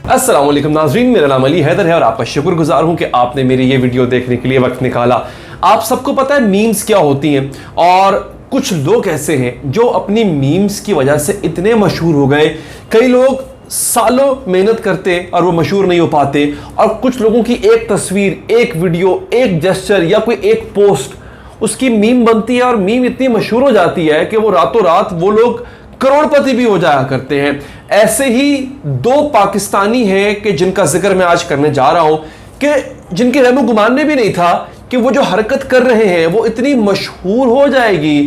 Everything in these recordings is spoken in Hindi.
अस्सलाम वालेकुम नाज़रीन, मेरा नाम अली हैदर है और आपका शुक्रगुजार हूं कि आपने मेरी ये वीडियो देखने के लिए वक्त निकाला। आप सबको पता है मीम्स क्या होती हैं, और कुछ लोग ऐसे हैं जो अपनी मीम्स की वजह से इतने मशहूर हो गए। कई लोग सालों मेहनत करते और वो मशहूर नहीं हो पाते, और कुछ लोगों की एक तस्वीर, एक वीडियो, एक जेस्चर या कोई एक पोस्ट उसकी मीम बनती है और मीम इतनी मशहूर हो जाती है कि वो रातों रात वो लोग करोड़पति भी हो जाया करते हैं। ऐसे ही दो पाकिस्तानी हैं कि जिनका जिक्र मैं आज करने जा रहा हूं, कि जिनके रहमो गुमान में भी नहीं था कि वो जो हरकत कर रहे हैं वो इतनी मशहूर हो जाएगी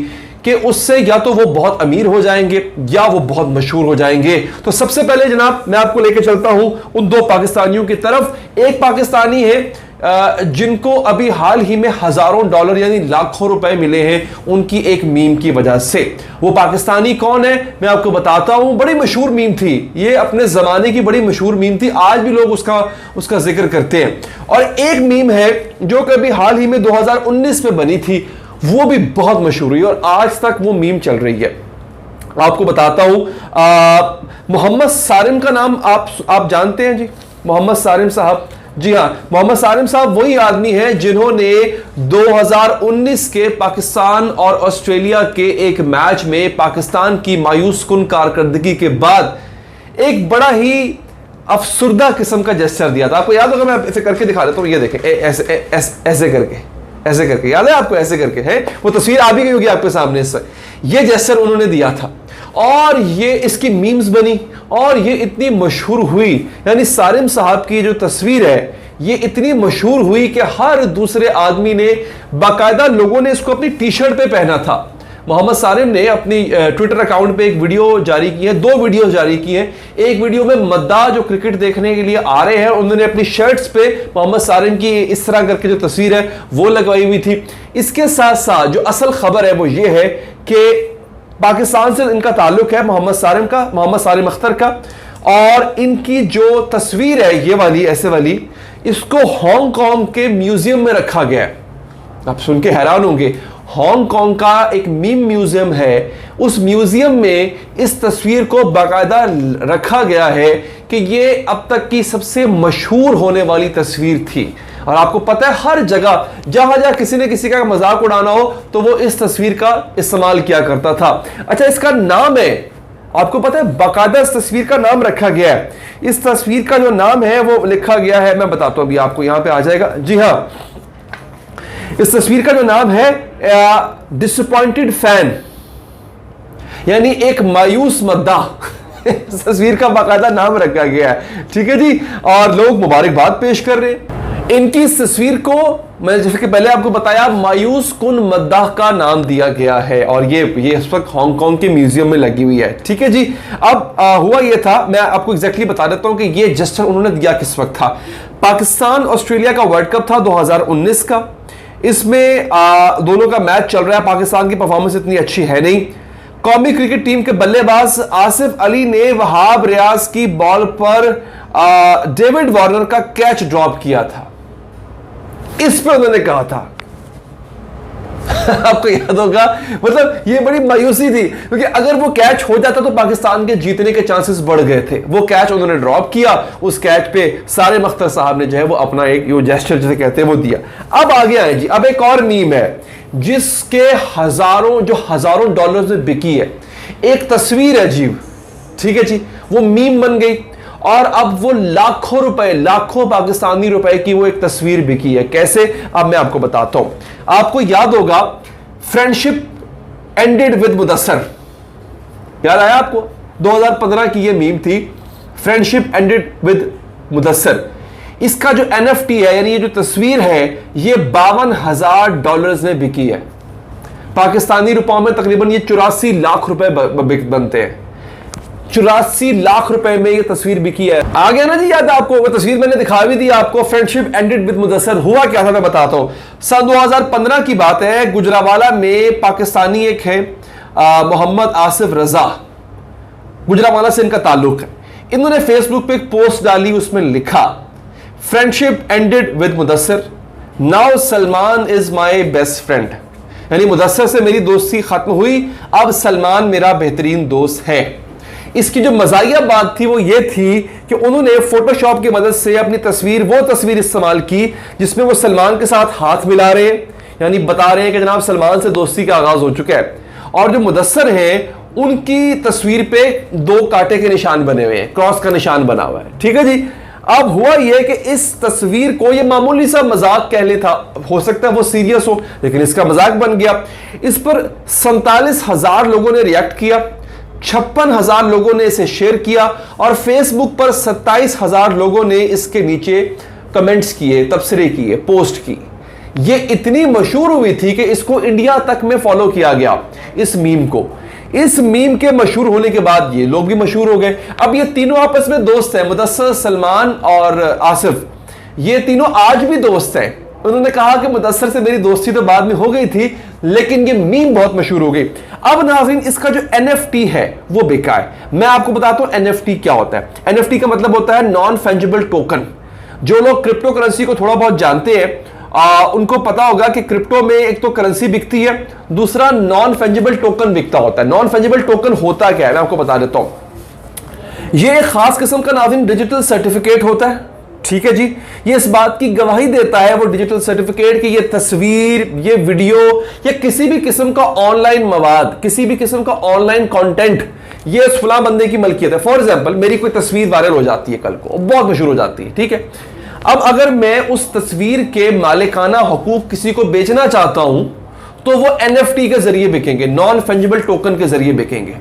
कि उससे या तो वो बहुत अमीर हो जाएंगे या वो बहुत मशहूर हो जाएंगे। तो सबसे पहले जनाब मैं आपको लेके चलता हूं उन दो पाकिस्तानियों की तरफ। एक पाकिस्तानी है जिनको अभी हाल ही में हजारों डॉलर यानी लाखों रुपए मिले हैं उनकी एक मीम की वजह से। वो पाकिस्तानी कौन है मैं आपको बताता हूं। बड़ी मशहूर मीम थी ये, अपने जमाने की बड़ी मशहूर मीम थी, आज भी लोग उसका जिक्र करते हैं। और एक मीम है जो कभी हाल ही में 2019 में बनी थी, वो भी बहुत मशहूर हुई और आज तक वो मीम चल रही है। आपको बताता हूं, मोहम्मद सारिम का नाम आप जानते हैं जी, मोहम्मद सारिम साहब। जी हाँ, मोहम्मद सारिम साहब वही आदमी हैं जिन्होंने 2019 के पाकिस्तान और ऑस्ट्रेलिया के एक मैच में पाकिस्तान की मायूस कुन कारकर्दगी के बाद एक बड़ा ही अफसुर्दा किस्म का जेस्चर दिया था। आपको याद होगा, मैं ऐसे करके दिखा देता हूं, ये देखें, ऐसे करके याद है आपको, ऐसे करके है, वो तस्वीर आ भी गई होगी आपके सामने। इस ये जेस्चर उन्होंने दिया था और ये इसकी मीम्स बनी और ये इतनी मशहूर हुई। यानी सारिम साहब की जो तस्वीर है ये इतनी मशहूर हुई कि हर दूसरे आदमी ने, बाकायदा लोगों ने इसको अपनी टी शर्ट पे पहना था। मोहम्मद सारिम ने अपनी ट्विटर अकाउंट पे एक वीडियो जारी की है, दो वीडियो जारी की हैं। एक वीडियो में मद्दा जो क्रिकेट देखने के लिए आ रहे हैं उन्होंने अपनी शर्ट्स पे मोहम्मद सारिम की इस तरह करके जो तस्वीर है वो लगवाई हुई थी। इसके साथ साथ जो असल खबर है वो ये है कि पाकिस्तान से इनका ताल्लुक है, मोहम्मद सारिम का, मोहम्मद सारिम अख्तर का, और इनकी जो तस्वीर है ये वाली, ऐसे वाली, इसको हांगकांग के म्यूजियम में रखा गया है। आप सुन के हैरान होंगे, हांगकांग का एक मीम म्यूजियम है, उस म्यूजियम में इस तस्वीर को बाकायदा रखा गया है कि ये अब तक की सबसे मशहूर होने वाली तस्वीर थी। और आपको पता है हर जगह जहां जहां किसी ने किसी का मजाक उड़ाना हो तो वो इस तस्वीर का इस्तेमाल किया करता था। अच्छा, इसका नाम है, आपको पता है बाकायदा इस तस्वीर का नाम रखा गया है। इस तस्वीर का जो नाम है वो लिखा गया है, मैं बताता हूं अभी आपको, यहां पे आ जाएगा। जी हां, इस तस्वीर का जो नाम है डिसअपॉइंटेड फैन, यानी एक मायूस मद्दा। इस तस्वीर का बाकायदा नाम रखा गया है, ठीक है जी, और लोग मुबारकबाद पेश कर रहे हैं। इनकी इस तस्वीर को मैं जैसे कि पहले आपको बताया मायूस कुन मद्दाह का नाम दिया गया है और ये इस वक्त हांगकांग के म्यूजियम में लगी हुई है, ठीक है जी। अब हुआ ये था, मैं आपको एग्जैक्टली बता देता हूं कि ये जेस्चर उन्होंने दिया किस वक्त था। पाकिस्तान ऑस्ट्रेलिया का वर्ल्ड कप था 2019 का, इसमें दोनों का मैच चल रहा है। पाकिस्तान की परफॉर्मेंस इतनी अच्छी है नहीं। कौमी क्रिकेट टीम के बल्लेबाज आसिफ अली ने वहाब रियाज की बॉल पर डेविड वार्नर का कैच ड्रॉप किया था। इस पे उन्होंने कहा था आपको याद होगा, मतलब ये बड़ी मायूसी थी क्योंकि अगर वो कैच हो जाता तो पाकिस्तान के जीतने के चांसेस बढ़ गए थे। वो कैच उन्होंने ड्रॉप किया, उस कैच पे सारिम अख्तर साहब ने जो है वो अपना एक जेस्चर जिसे कहते हैं वो दिया। अब आगे आए जी, अब एक और मीम है जिसके हजारों डॉलर में बिकी है। एक तस्वीर अजीब, ठीक है जी, वो मीम बन गई और अब वो लाखों रुपए, लाखों पाकिस्तानी रुपए की वो एक तस्वीर बिकी है। कैसे, अब मैं आपको बताता हूं। आपको याद होगा फ्रेंडशिप एंडेड विद मुदस्सर, याद आया आपको? 2015 की ये मीम थी, फ्रेंडशिप एंडेड विद मुदस्सर। इसका जो NFT है, यानी ये जो तस्वीर है, ये $52,000 में बिकी है। पाकिस्तानी रुपयों में तकरीबन ये 84 लाख रुपए बनते हैं। 84 लाख रुपए में ये तस्वीर बिकी है। आ गया ना जी याद आपको? वो तस्वीर मैंने दिखा भी दी आपको। Friendship ended with Mudassar. हुआ क्या था मैं बताता हूं। सन 2015 की बात है, गुजरावाला में पाकिस्तानी एक है मोहम्मद आसिफ रजा, गुजरावाला से इनका ताल्लुक है। इन्होंने फेसबुक पे एक पोस्ट डाली, उसमें लिखा friendship ended with Mudassar, now Salman is my best friend. यानी मुदस्सर से मेरी दोस्ती खत्म हुई, अब सलमान मेरा बेहतरीन दोस्त है। इसकी जो मजाहिया बात थी वो ये थी कि उन्होंने फोटोशॉप की मदद से अपनी तस्वीर, वो तस्वीर इस्तेमाल की जिसमें वो सलमान के साथ हाथ मिला रहे हैं, यानी बता रहे हैं कि जनाब सलमान से दोस्ती का आगाज हो चुका है। और जो मुदस्सर हैं उनकी तस्वीर पे 2 कांटे के निशान बने हुए हैं, क्रॉस का निशान बना हुआ है। ठीक है जी। अब हुआ यह कि इस तस्वीर को ये मामूली सा मजाक कह ले था, हो सकता है वो सीरियस हो, लेकिन इसका मजाक बन गया। इस पर 47,000 लोगों ने रिएक्ट किया, 56,000 लोगों ने इसे शेयर किया और फेसबुक पर 27,000 लोगों ने इसके नीचे कमेंट्स किए, तबसरे किए, पोस्ट की। ये इतनी मशहूर हुई थी कि इसको इंडिया तक में फॉलो किया गया, इस मीम को। इस मीम के मशहूर होने के बाद ये लोग भी मशहूर हो गए। अब ये तीनों आपस में दोस्त हैं, मुदस्सर, सलमान और आसिफ, ये तीनों आज भी दोस्त हैं। उन्होंने कहा कि मुदस्सर से मेरी दोस्ती तो बाद में हो गई थी, लेकिन ये मीम बहुत मशहूर हो गई। अब नाज़रीन, इसका जो NFT है वो बिका है। मैं आपको बताता हूं NFT क्या होता है। NFT का मतलब होता है नॉन फंजिबल टोकन। जो लोग क्रिप्टो करेंसी को थोड़ा बहुत जानते हैं उनको पता होगा कि क्रिप्टो में एक तो करेंसी बिकती है, दूसरा नॉन फंजिबल टोकन बिकता होता है। नॉन फंजिबल टोकन होता क्या है, मैं आपको बता देता हूं। ये एक खास किस्म का नाज़रीन डिजिटल सर्टिफिकेट होता है। ठीक है जी। ये इस बात की गवाही देता है वो डिजिटल सर्टिफिकेट कि ये तस्वीर, ये वीडियो या किसी भी किस्म का ऑनलाइन मवाद, किसी भी किस्म का ऑनलाइन कंटेंट, ये उस फलां बंदे की मलकियत है। फॉर एग्जांपल, मेरी कोई तस्वीर वायरल हो जाती है कल को, बहुत मशहूर हो जाती है। ठीक है। अब अगर मैं उस तस्वीर के मालिकाना हुकूक किसी को बेचना चाहता हूं तो वो NFT के जरिए बिकेंगे, नॉन फंजिबल टोकन के जरिए बिकेंगे।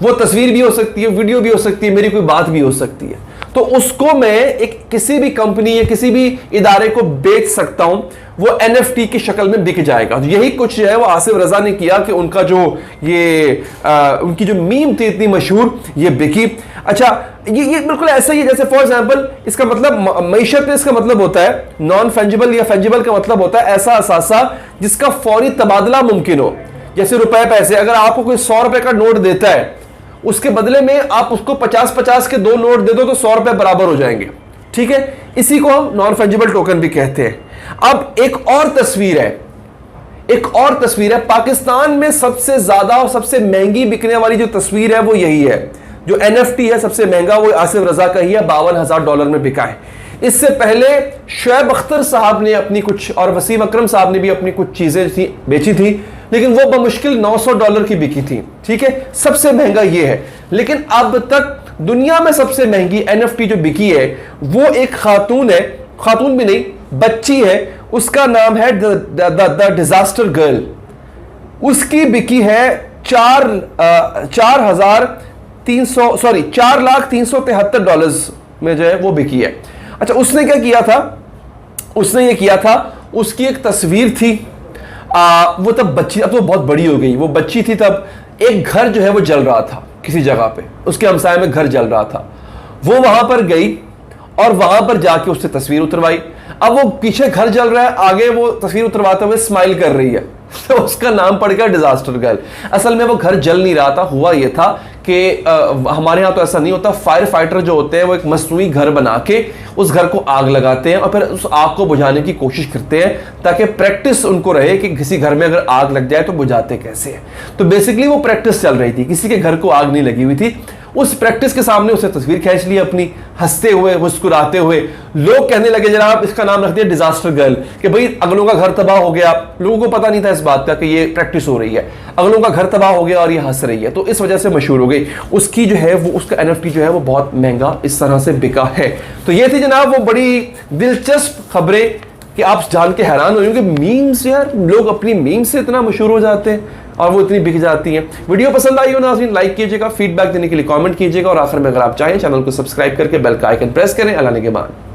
वो तस्वीर भी हो सकती है, वीडियो भी हो सकती है, मेरी कोई बात भी हो सकती है। तो उसको मैं एक किसी भी कंपनी या किसी भी इदारे को बेच सकता हूं, वो NFT की शक्ल में बिक जाएगा। यही कुछ जो है वो आसिफ रजा ने किया कि उनका जो ये उनकी जो मीम थी इतनी मशहूर, ये बिकी। अच्छा, ये बिल्कुल ऐसा ही है जैसे फॉर एग्जांपल, इसका मतलब मईशत में इसका मतलब होता है नॉन फंजिबल या फंजिबल का मतलब होता है ऐसा असासा जिसका फौरी तबादला मुमकिन हो। जैसे रुपए पैसे, अगर आपको कोई 100 रुपए का नोट देता है, उसके बदले में आप उसको 50-50 के 2 नोट दे दो तो 100 रुपए बराबर हो जाएंगे। ठीक है। इसी को हम नॉन फंजिबल टोकन भी कहते हैं। अब एक और तस्वीर है, पाकिस्तान में सबसे ज्यादा और सबसे महंगी बिकने वाली जो तस्वीर है वो यही है। जो NFT है सबसे महंगा वो आसिफ रजा का ही है, $52,000 में बिका है। इससे पहले शुएब अख्तर साहब ने अपनी कुछ, और वसीम अकरम साहब ने भी अपनी कुछ चीजें बेची थी, लेकिन वो बमुश्किल $900 की बिकी थी। ठीक है। सबसे महंगा ये है। लेकिन अब तक दुनिया में सबसे महंगी NFT जो बिकी है वो एक खातून है, खातून भी नहीं, बच्ची है, उसका नाम है द डिजास्टर गर्ल। उसकी बिकी है 4,373,000 में जो है वो बिकी है। अच्छा, उसने क्या किया था, उसने ये किया था, उसकी एक तस्वीर थी, वो तब बच्ची, अब तो बहुत बड़ी हो गई, वो बच्ची थी तब, एक घर जो है वो जल रहा था किसी जगह पे, उसके हमसाये में घर जल रहा था। वो वहां पर गई और वहां पर जाके उससे तस्वीर उतरवाई। अब वो पीछे घर जल रहा है, आगे वो तस्वीर उतरवाते हुए स्माइल कर रही है, तो उसका नाम पड़ गया डिजास्टर गर्ल। असल में वो घर जल नहीं रहा था, हुआ ये था कि हमारे यहाँ तो ऐसा नहीं होता, फायर फाइटर जो होते हैं वो एक मसनूई घर बना के उस घर को आग लगाते हैं और फिर उस आग को बुझाने की कोशिश करते हैं ताकि प्रैक्टिस उनको रहे कि किसी घर में अगर आग लग जाए तो बुझाते कैसे हैं। तो बेसिकली वो प्रैक्टिस चल रही थी, किसी के घर को आग नहीं लगी हुई थी। उस प्रैक्टिस के सामने उसे तस्वीर खींच ली अपनी, हंसते हुए, मुस्कुराते हुए। लोग कहने लगे जनाब इसका नाम रख दिया डिजास्टर गर्ल, कि भाई अगलों का घर तबाह हो गया। लोगों को पता नहीं था इस बात का कि ये प्रैक्टिस हो रही है, अगलों का घर तबाह हो गया और ये हंस रही है, तो इस वजह से मशहूर हो गई। उसकी जो है वो, उसका NFT जो है वो बहुत महंगा इस तरह से बिका है। तो ये थी जनाब वो बड़ी दिलचस्प खबरें कि आप जान के हैरान हो कि मीम्स, यार लोग अपनी मीम्स से इतना मशहूर हो जाते हैं और वो इतनी बिक जाती हैं। वीडियो पसंद आई हो नाज़रीन लाइक कीजिएगा, फीडबैक देने के लिए कमेंट कीजिएगा और आखिर में अगर आप चाहें चैनल को सब्सक्राइब करके बेल का आइकन प्रेस करें। अल्लाह निगहबान।